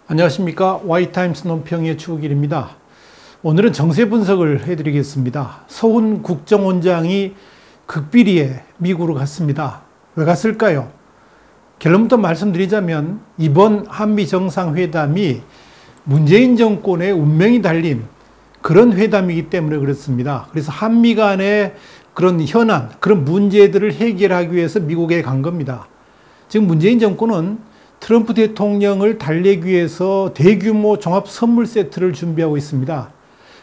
안녕하십니까. 와이타임스 논평의 추국일입니다. 오늘은 정세 분석을 해드리겠습니다. 서훈 국정원장이 극비리에 미국으로 갔습니다. 왜 갔을까요? 결론부터 말씀드리자면 이번 한미 정상회담이 문재인 정권의 운명이 달린 그런 회담이기 때문에 그렇습니다. 그래서 한미 간의 그런 현안, 그런 문제들을 해결하기 위해서 미국에 간 겁니다. 지금 문재인 정권은 트럼프 대통령을 달래기 위해서 대규모 종합 선물 세트를 준비하고 있습니다.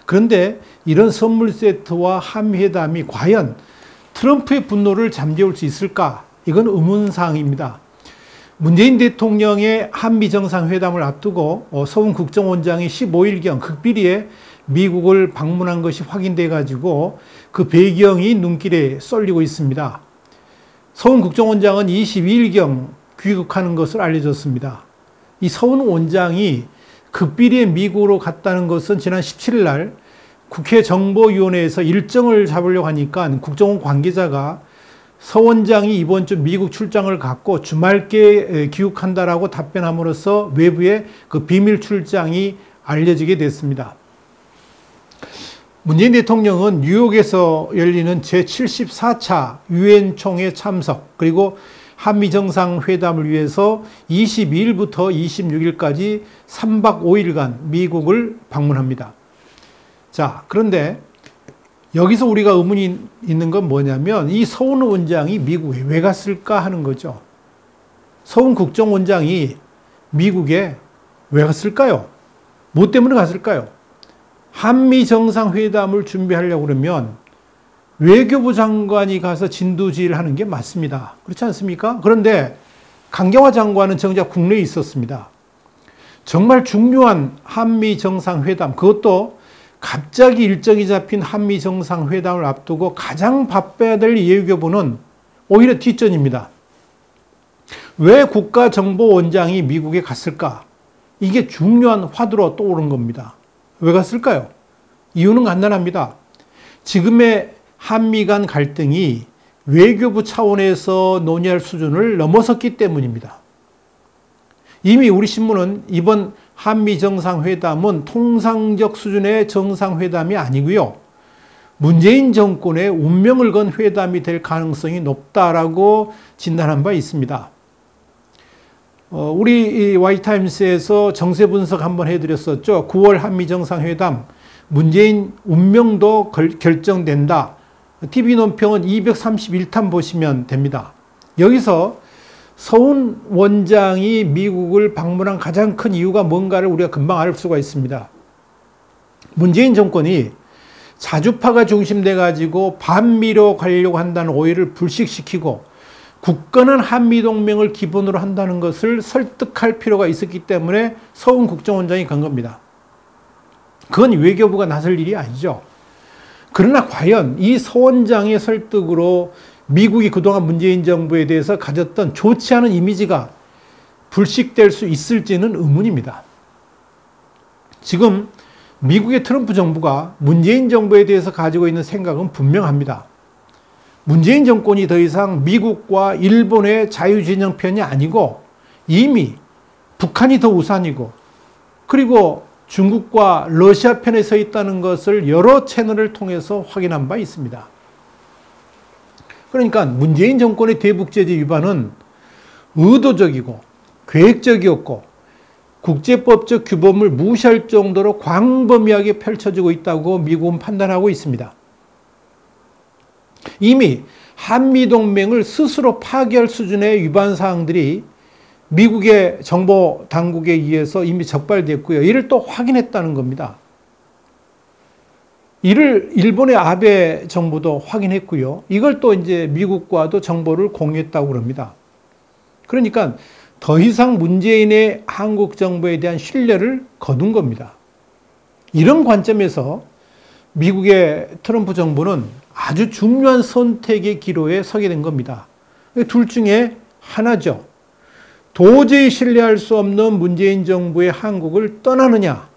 그런데 이런 선물 세트와 한미회담이 과연 트럼프의 분노를 잠재울 수 있을까? 이건 의문사항입니다. 문재인 대통령의 한미 정상회담을 앞두고 서훈 국정원장이 15일경 극비리에 미국을 방문한 것이 확인돼 가지고 그 배경이 눈길에 쏠리고 있습니다. 서훈 국정원장은 22일경 귀국하는 것을 알려졌습니다. 이 서훈 원장이 극비리에 미국으로 갔다는 것은 지난 17일 날 국회 정보위원회에서 일정을 잡으려고 하니까 국정원 관계자가 서 원장이 이번 주 미국 출장을 갔고 주말께 귀국한다라고 답변함으로써 외부에 그 비밀 출장이 알려지게 됐습니다. 문재인 대통령은 뉴욕에서 열리는 제74차 유엔 총회 참석, 그리고 한미 정상회담을 위해서 22일부터 26일까지 3박 5일간 미국을 방문합니다. 자, 그런데 여기서 우리가 의문이 있는 건 뭐냐면 이 서훈 원장이 미국에 왜 갔을까 하는 거죠. 서훈 국정원장이 미국에 왜 갔을까요? 뭐 때문에 갔을까요? 한미 정상회담을 준비하려고 그러면 외교부 장관이 가서 진두지휘를 하는 게 맞습니다. 그렇지 않습니까? 그런데 강경화 장관은 정작 국내에 있었습니다. 정말 중요한 한미 정상회담, 그것도 갑자기 일정이 잡힌 한미 정상회담을 앞두고 가장 바빠야 될 외교부는 오히려 뒷전입니다. 왜 국가정보원장이 미국에 갔을까? 이게 중요한 화두로 떠오른 겁니다. 왜 갔을까요? 이유는 간단합니다. 지금의 한미 간 갈등이 외교부 차원에서 논의할 수준을 넘어섰기 때문입니다. 이미 우리 신문은 이번 한미 정상회담은 통상적 수준의 정상회담이 아니고요. 문재인 정권의 운명을 건 회담이 될 가능성이 높다라고 진단한 바 있습니다. 우리 와이타임스에서 정세 분석 한번 해드렸었죠. 9월 한미 정상회담, 문재인 운명도 결정된다. TV 논평은 231탄 보시면 됩니다. 여기서 서훈 원장이 미국을 방문한 가장 큰 이유가 뭔가를 우리가 금방 알 수가 있습니다. 문재인 정권이 자주파가 중심돼 가지고 반미로 가려고 한다는 오해를 불식시키고 굳건한 한미동맹을 기본으로 한다는 것을 설득할 필요가 있었기 때문에 서훈 국정원장이 간 겁니다. 그건 외교부가 나설 일이 아니죠. 그러나 과연 이 서 원장의 설득으로 미국이 그동안 문재인 정부에 대해서 가졌던 좋지 않은 이미지가 불식될 수 있을지는 의문입니다. 지금 미국의 트럼프 정부가 문재인 정부에 대해서 가지고 있는 생각은 분명합니다. 문재인 정권이 더 이상 미국과 일본의 자유진영 편이 아니고 이미 북한이 더 우선이고, 그리고 중국과 러시아 편에 서 있다는 것을 여러 채널을 통해서 확인한 바 있습니다. 그러니까 문재인 정권의 대북제재 위반은 의도적이고 계획적이었고 국제법적 규범을 무시할 정도로 광범위하게 펼쳐지고 있다고 미국은 판단하고 있습니다. 이미 한미동맹을 스스로 파괴할 수준의 위반 사항들이 미국의 정보 당국에 의해서 이미 적발됐고요. 이를 또 확인했다는 겁니다. 이를 일본의 아베 정부도 확인했고요. 이걸 또 이제 미국과도 정보를 공유했다고 그럽니다. 그러니까 더 이상 문재인의 한국 정부에 대한 신뢰를 거둔 겁니다. 이런 관점에서 미국의 트럼프 정부는 아주 중요한 선택의 기로에 서게 된 겁니다. 둘 중에 하나죠. 도저히 신뢰할 수 없는 문재인 정부의 한국을 떠나느냐,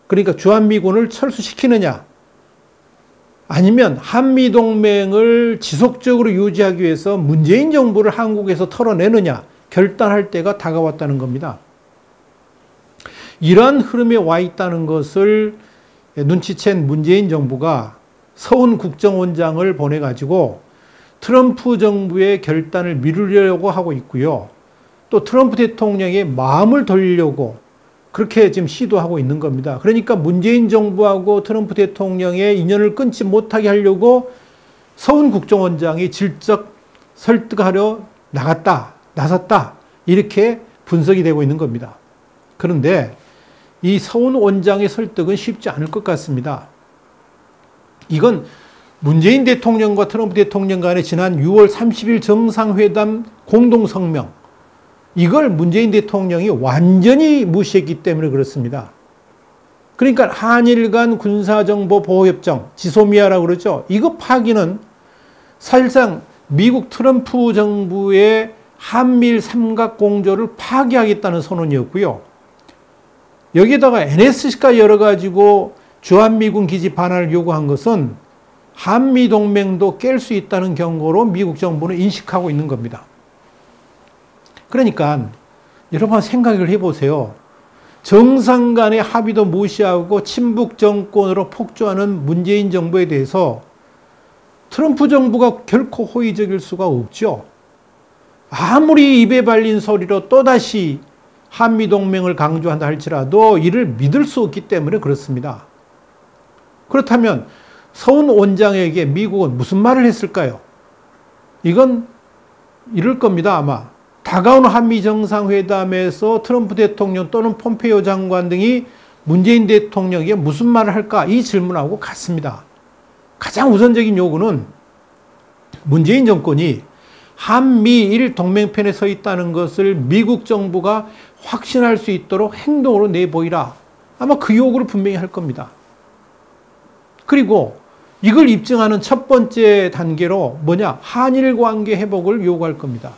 그러니까 주한미군을 철수시키느냐, 아니면 한미동맹을 지속적으로 유지하기 위해서 문재인 정부를 한국에서 털어내느냐 결단할 때가 다가왔다는 겁니다. 이러한 흐름에 와 있다는 것을 눈치챈 문재인 정부가 서훈 국정원장을 보내가지고 트럼프 정부의 결단을 미루려고 하고 있고요. 또 트럼프 대통령의 마음을 돌리려고 그렇게 지금 시도하고 있는 겁니다. 그러니까 문재인 정부하고 트럼프 대통령의 인연을 끊지 못하게 하려고 서훈 국정원장이 질적 설득하려 나섰다. 이렇게 분석이 되고 있는 겁니다. 그런데 이 서훈 원장의 설득은 쉽지 않을 것 같습니다. 이건 문재인 대통령과 트럼프 대통령 간의 지난 6월 30일 정상회담 공동성명, 이걸 문재인 대통령이 완전히 무시했기 때문에 그렇습니다. 그러니까 한일 간 군사정보보호협정, 지소미아라고 그러죠. 이거 파기는 사실상 미국 트럼프 정부의 한미일 삼각공조를 파기하겠다는 선언이었고요. 여기에다가 NSC까지 열어가지고 주한미군 기지 반환을 요구한 것은 한미동맹도 깰 수 있다는 경고로 미국 정부는 인식하고 있는 겁니다. 그러니까 여러분 생각을 해보세요. 정상 간의 합의도 무시하고 친북 정권으로 폭주하는 문재인 정부에 대해서 트럼프 정부가 결코 호의적일 수가 없죠. 아무리 입에 발린 소리로 또다시 한미동맹을 강조한다 할지라도 이를 믿을 수 없기 때문에 그렇습니다. 그렇다면 서훈 원장에게 미국은 무슨 말을 했을까요? 이건 이럴 겁니다, 아마. 다가오는 한미 정상회담에서 트럼프 대통령 또는 폼페이오 장관 등이 문재인 대통령에게 무슨 말을 할까? 이 질문하고 같습니다. 가장 우선적인 요구는 문재인 정권이 한미일 동맹편에 서 있다는 것을 미국 정부가 확신할 수 있도록 행동으로 내보이라. 아마 그 요구를 분명히 할 겁니다. 그리고 이걸 입증하는 첫 번째 단계로 뭐냐? 한일 관계 회복을 요구할 겁니다.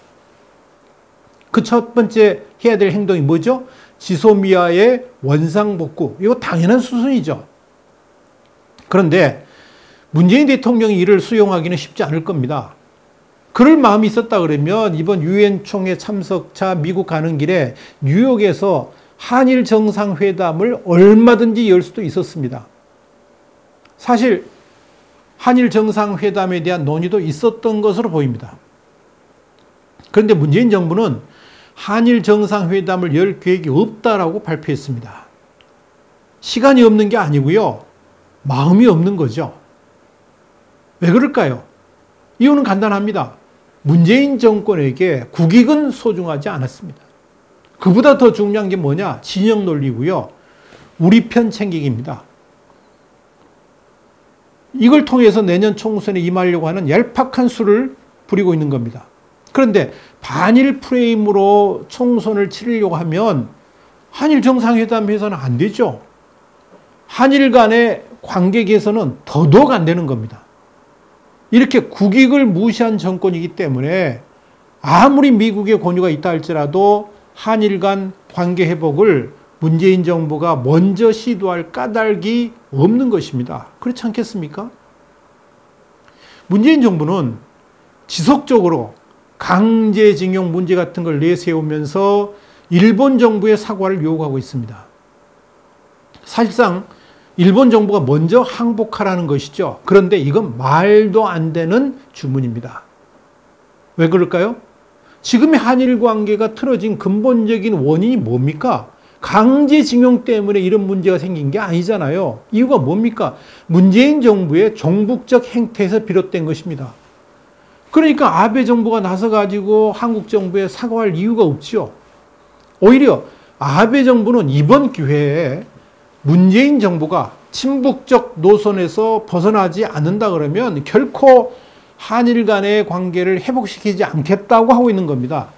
그 첫 번째 해야 될 행동이 뭐죠? 지소미아의 원상복구. 이거 당연한 수순이죠. 그런데 문재인 대통령이 이를 수용하기는 쉽지 않을 겁니다. 그럴 마음이 있었다 그러면 이번 유엔 총회 참석차 미국 가는 길에 뉴욕에서 한일 정상회담을 얼마든지 열 수도 있었습니다. 사실 한일 정상회담에 대한 논의도 있었던 것으로 보입니다. 그런데 문재인 정부는 한일 정상회담을 열 계획이 없다라고 발표했습니다. 시간이 없는 게 아니고요. 마음이 없는 거죠. 왜 그럴까요? 이유는 간단합니다. 문재인 정권에게 국익은 소중하지 않았습니다. 그보다 더 중요한 게 뭐냐? 진영 논리고요. 우리 편 챙기기입니다. 이걸 통해서 내년 총선에 임하려고 하는 얄팍한 수를 부리고 있는 겁니다. 그런데 반일 프레임으로 총선을 치르려고 하면 한일 정상회담에서는 안 되죠. 한일 간의 관계 개선은 더더욱 안 되는 겁니다. 이렇게 국익을 무시한 정권이기 때문에 아무리 미국의 권유가 있다 할지라도 한일 간 관계 회복을 문재인 정부가 먼저 시도할 까닭이 없는 것입니다. 그렇지 않겠습니까? 문재인 정부는 지속적으로 강제징용 문제 같은 걸 내세우면서 일본 정부의 사과를 요구하고 있습니다. 사실상 일본 정부가 먼저 항복하라는 것이죠. 그런데 이건 말도 안 되는 주문입니다. 왜 그럴까요? 지금의 한일 관계가 틀어진 근본적인 원인이 뭡니까? 강제징용 때문에 이런 문제가 생긴 게 아니잖아요. 이유가 뭡니까? 문재인 정부의 종북적 행태에서 비롯된 것입니다. 그러니까 아베 정부가 나서가지고 한국 정부에 사과할 이유가 없죠. 오히려 아베 정부는 이번 기회에 문재인 정부가 친북적 노선에서 벗어나지 않는다 그러면 결코 한일 간의 관계를 회복시키지 않겠다고 하고 있는 겁니다.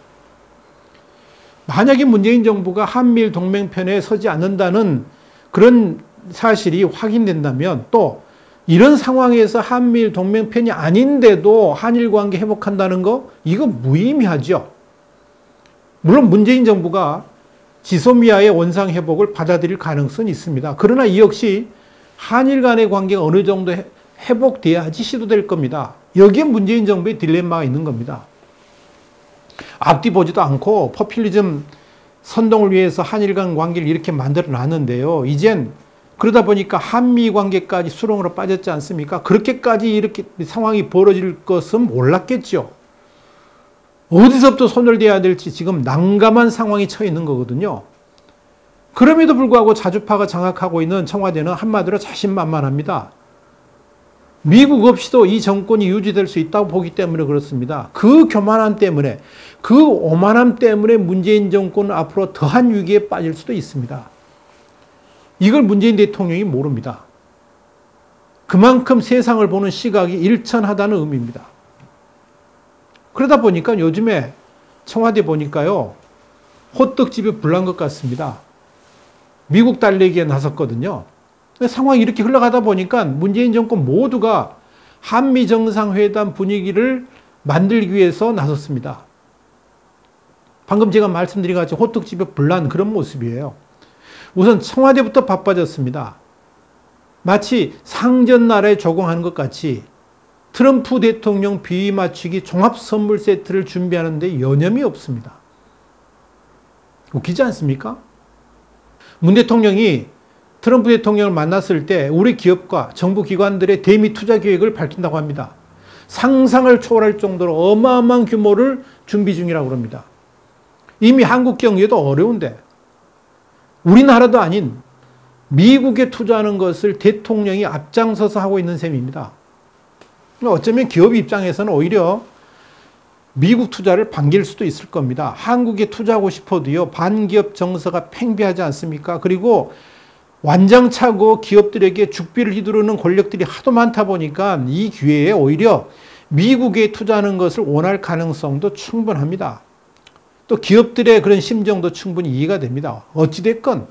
만약에 문재인 정부가 한미일 동맹편에 서지 않는다는 그런 사실이 확인된다면 또 이런 상황에서 한미일 동맹편이 아닌데도 한일 관계 회복한다는 거 이거 무의미하죠. 물론 문재인 정부가 지소미아의 원상 회복을 받아들일 가능성이 있습니다. 그러나 이 역시 한일 간의 관계가 어느 정도 회복돼야지 시도될 겁니다. 여기에 문재인 정부의 딜레마가 있는 겁니다. 앞뒤 보지도 않고 포퓰리즘 선동을 위해서 한일 간 관계를 이렇게 만들어 놨는데요. 이젠 그러다 보니까 한미 관계까지 수렁으로 빠졌지 않습니까? 그렇게까지 이렇게 상황이 벌어질 것은 몰랐겠죠. 어디서부터 손을 대야 될지 지금 난감한 상황이 처해 있는 거거든요. 그럼에도 불구하고 자주파가 장악하고 있는 청와대는 한마디로 자신만만합니다. 미국 없이도 이 정권이 유지될 수 있다고 보기 때문에 그렇습니다. 그 교만함 때문에, 그 오만함 때문에 문재인 정권은 앞으로 더한 위기에 빠질 수도 있습니다. 이걸 문재인 대통령이 모릅니다. 그만큼 세상을 보는 시각이 일천하다는 의미입니다. 그러다 보니까 요즘에 청와대 보니까요, 호떡집에 불난 것 같습니다. 미국 달래기에 나섰거든요. 상황이 이렇게 흘러가다 보니까 문재인 정권 모두가 한미 정상회담 분위기를 만들기 위해서 나섰습니다. 방금 제가 말씀드린 같이 호떡집에 불난 그런 모습이에요. 우선 청와대부터 바빠졌습니다. 마치 상전나라에 조공하는 것 같이 트럼프 대통령 비위 맞추기 종합 선물 세트를 준비하는데 여념이 없습니다. 웃기지 않습니까? 문 대통령이 트럼프 대통령을 만났을 때 우리 기업과 정부 기관들의 대미 투자 계획을 밝힌다고 합니다. 상상을 초월할 정도로 어마어마한 규모를 준비 중이라고 합니다. 이미 한국 경제도 어려운데 우리나라도 아닌 미국에 투자하는 것을 대통령이 앞장서서 하고 있는 셈입니다. 어쩌면 기업 입장에서는 오히려 미국 투자를 반길 수도 있을 겁니다. 한국에 투자하고 싶어도요, 반기업 정서가 팽배하지 않습니까? 그리고 완장차고 기업들에게 죽비를 휘두르는 권력들이 하도 많다 보니까 이 기회에 오히려 미국에 투자하는 것을 원할 가능성도 충분합니다. 또 기업들의 그런 심정도 충분히 이해가 됩니다. 어찌됐건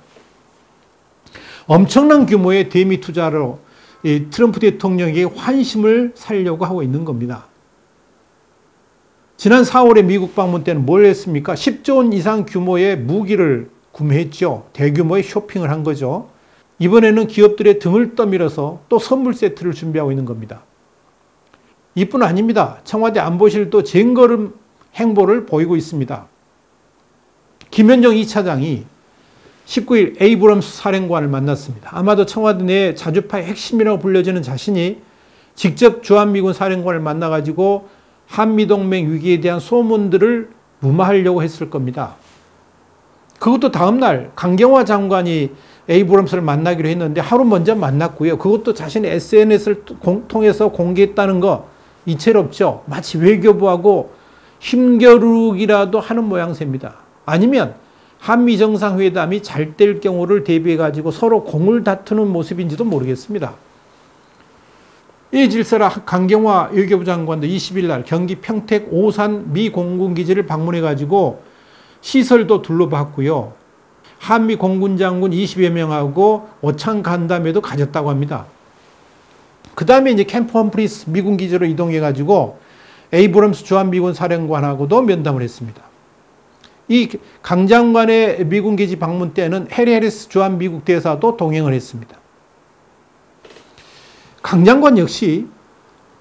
엄청난 규모의 대미 투자로 트럼프 대통령에게 환심을 살려고 하고 있는 겁니다. 지난 4월에 미국 방문 때는 뭘 했습니까? 10조 원 이상 규모의 무기를 구매했죠. 대규모의 쇼핑을 한 거죠. 이번에는 기업들의 등을 떠밀어서 또 선물 세트를 준비하고 있는 겁니다. 이뿐 아닙니다. 청와대 안보실도 쟁거름 행보를 보이고 있습니다. 김현정 2차장이 19일 에이브럼스 사령관을 만났습니다. 아마도 청와대 내 자주파의 핵심이라고 불려지는 자신이 직접 주한미군 사령관을 만나가지고 한미동맹 위기에 대한 소문들을 무마하려고 했을 겁니다. 그것도 다음날 강경화 장관이 에이브럼스를 만나기로 했는데 하루 먼저 만났고요. 그것도 자신의 SNS를 통해서 공개했다는 거 이채롭죠. 마치 외교부하고 힘겨루기라도 하는 모양새입니다. 아니면 한미 정상회담이 잘 될 경우를 대비해 가지고 서로 공을 다투는 모습인지도 모르겠습니다. 이 질서라 강경화 외교부 장관도 20일 날 경기 평택 오산 미 공군기지를 방문해 가지고 시설도 둘러봤고요. 한미 공군 장군 20여 명하고 오찬 간담회도 가졌다고 합니다. 그 다음에 이제 캠프 험프리스 미군 기지로 이동해 가지고 에이브럼스 주한미군 사령관하고도 면담을 했습니다. 이 강 장관의 미군 기지 방문 때는 해리 해리스 주한미국 대사도 동행을 했습니다. 강 장관 역시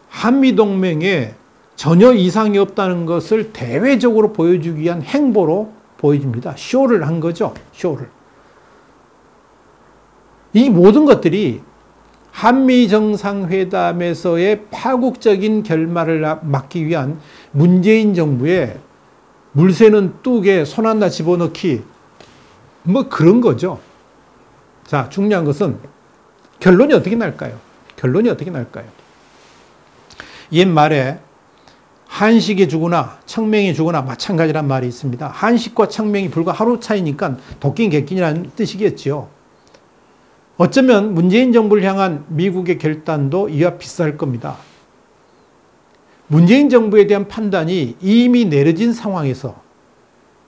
한미동맹에 전혀 이상이 없다는 것을 대외적으로 보여주기 위한 행보로 보여집니다. 쇼를 한 거죠. 쇼를. 이 모든 것들이 한미 정상회담에서의 파국적인 결말을 막기 위한 문재인 정부의 물새는 뚝에 손 하나 집어넣기 뭐 그런 거죠. 자, 중요한 것은 결론이 어떻게 날까요? 결론이 어떻게 날까요? 옛말에 한식이 죽으나 청명이 죽으나 마찬가지란 말이 있습니다. 한식과 청명이 불과 하루 차이니까 도끼인 객긴이라는 뜻이겠죠. 어쩌면 문재인 정부를 향한 미국의 결단도 이와 비슷할 겁니다. 문재인 정부에 대한 판단이 이미 내려진 상황에서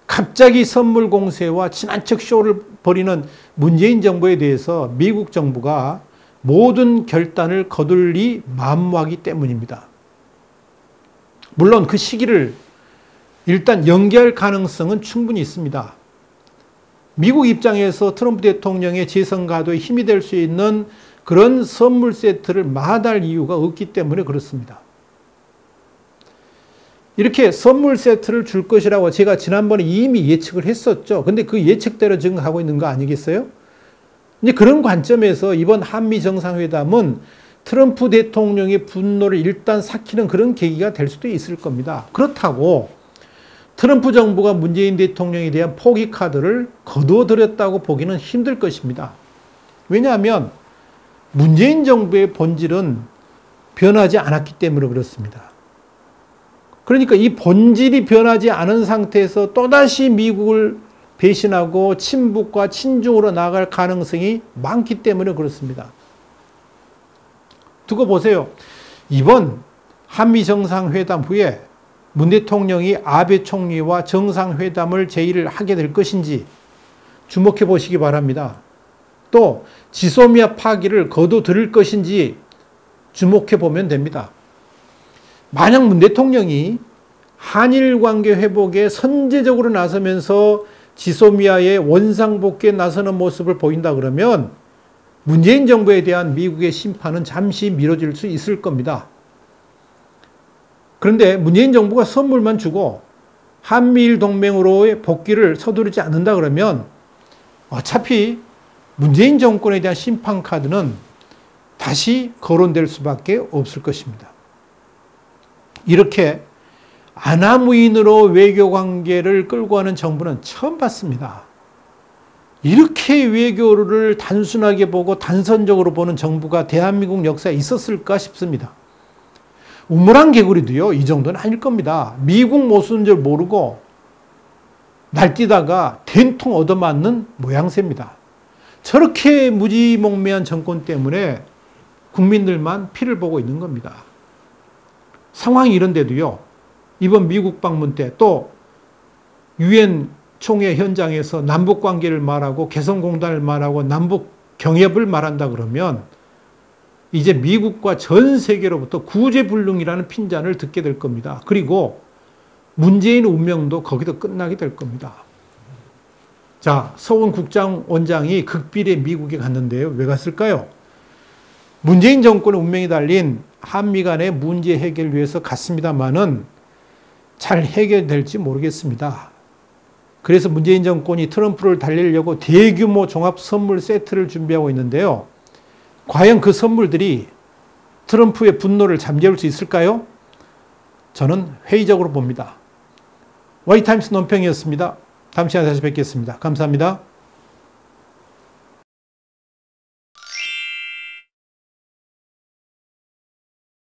갑자기 선물 공세와 친한 척 쇼를 벌이는 문재인 정부에 대해서 미국 정부가 모든 결단을 거둘리 만무하기 때문입니다. 물론 그 시기를 일단 연기할 가능성은 충분히 있습니다. 미국 입장에서 트럼프 대통령의 재선 가도에 힘이 될 수 있는 그런 선물 세트를 마다할 이유가 없기 때문에 그렇습니다. 이렇게 선물 세트를 줄 것이라고 제가 지난번에 이미 예측을 했었죠. 근데 그 예측대로 지금 가고 있는 거 아니겠어요? 이제 그런 관점에서 이번 한미 정상회담은 트럼프 대통령의 분노를 일단 삭히는 그런 계기가 될 수도 있을 겁니다. 그렇다고 트럼프 정부가 문재인 대통령에 대한 포기 카드를 거두어들였다고 보기는 힘들 것입니다. 왜냐하면 문재인 정부의 본질은 변하지 않았기 때문에 그렇습니다. 그러니까 이 본질이 변하지 않은 상태에서 또다시 미국을 배신하고 친북과 친중으로 나아갈 가능성이 많기 때문에 그렇습니다. 두고 보세요. 이번 한미 정상회담 후에 문 대통령이 아베 총리와 정상회담을 제의를 하게 될 것인지 주목해 보시기 바랍니다. 또 지소미아 파기를 거둬들일 것인지 주목해 보면 됩니다. 만약 문 대통령이 한일 관계 회복에 선제적으로 나서면서 지소미아의 원상복귀에 나서는 모습을 보인다 그러면 문재인 정부에 대한 미국의 심판은 잠시 미뤄질 수 있을 겁니다. 그런데 문재인 정부가 선물만 주고 한미일 동맹으로의 복귀를 서두르지 않는다 그러면 어차피 문재인 정권에 대한 심판 카드는 다시 거론될 수밖에 없을 것입니다. 이렇게 아나무인으로 외교관계를 끌고 가는 정부는 처음 봤습니다. 이렇게 외교를 단순하게 보고 단선적으로 보는 정부가 대한민국 역사에 있었을까 싶습니다. 우물안 개구리도요, 이 정도는 아닐 겁니다. 미국 못 쓰는 줄 모르고 날뛰다가 된통 얻어맞는 모양새입니다. 저렇게 무지몽매한 정권 때문에 국민들만 피를 보고 있는 겁니다. 상황이 이런데도요, 이번 미국 방문 때 또 유엔 총회 현장에서 남북 관계를 말하고 개성공단을 말하고 남북 경협을 말한다 그러면 이제 미국과 전 세계로부터 구제불능이라는 핀잔을 듣게 될 겁니다. 그리고 문재인 운명도 거기서 끝나게 될 겁니다. 자, 서훈 국정원장이 극비리에 미국에 갔는데요. 왜 갔을까요? 문재인 정권의 운명이 달린 한미 간의 문제 해결을 위해서 갔습니다마는 잘 해결될지 모르겠습니다. 그래서 문재인 정권이 트럼프를 달리려고 대규모 종합 선물 세트를 준비하고 있는데요. 과연 그 선물들이 트럼프의 분노를 잠재울 수 있을까요? 저는 회의적으로 봅니다. 와이타임스 논평이었습니다. 다음 시간에 다시 뵙겠습니다. 감사합니다.